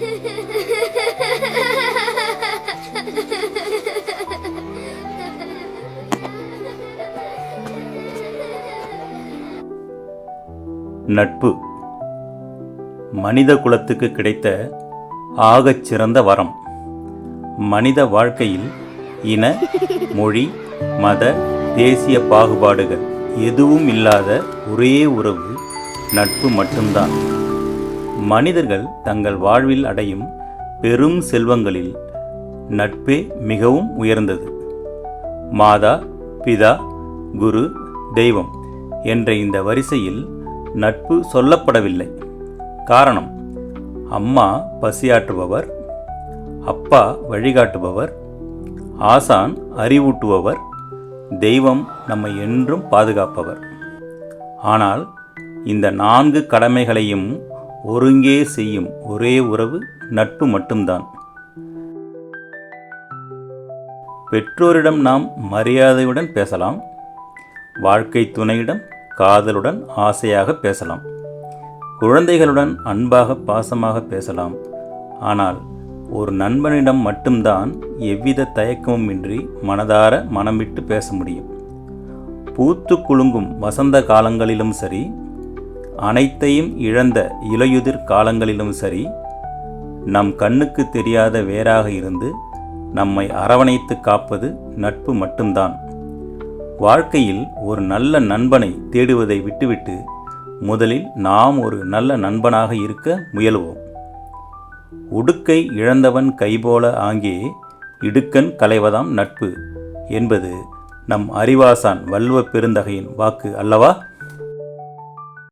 நட்பு மனித குலத்துக்கு கிடைத்த ஆகச் சிறந்த வரம். மனித வாழ்க்கையில் இன, மொழி, மத, தேசிய பாகுபாடுகள் எதுவும் இல்லாத ஒரே உறவு நட்பு மட்டும்தான். மனிதர்கள் தங்கள் வாழ்வில் அடையும் பெரும் செல்வங்களில் நட்பே மிகவும் உயர்ந்தது. மாதா, பிதா, குரு, தெய்வம் என்ற இந்த வரிசையில் நட்பு சொல்லப்படவில்லை. காரணம், அம்மா பசியாற்றுபவர், அப்பா வழிகாட்டுபவர், ஆசான் அறிவூட்டுபவர், தெய்வம் நம்மை என்றும் பாதுகாப்பவர். ஆனால் இந்த 4 கடமைகளையும் ஒருங்கே செய்யும் ஒரே உறவு நட்பு மட்டும்தான். பெற்றோரிடம் நாம் மரியாதையுடன் பேசலாம், வாழ்க்கை துணையிடம் காதலுடன் ஆசையாக பேசலாம், குழந்தைகளுடன் அன்பாக பாசமாக பேசலாம். ஆனால் ஒரு நண்பனிடம் மட்டும்தான் எவ்வித தயக்கமும் இன்றி மனதார மனம் விட்டு பேச முடியும். பூத்து குலுங்கும் வசந்த காலங்களிலும் சரி, அனைத்தையும் இழந்த இலையுதிர் காலங்களிலும் சரி, நம் கண்ணுக்கு தெரியாத வேறாக இருந்து நம்மை அரவணைத்து காப்பது நட்பு மட்டும்தான். வாழ்க்கையில் ஒரு நல்ல நண்பனை தேடுவதை விட்டுவிட்டு முதலில் நாம் ஒரு நல்ல நண்பனாக இருக்க முயல்வோம். உடுக்கை இழந்தவன் கைபோல ஆங்கே இடுக்கண் களைவதாம் நட்பு என்பது நம் அறிவாசான் வள்ளுவ பெருந்தகையின் வாக்கு அல்லவா?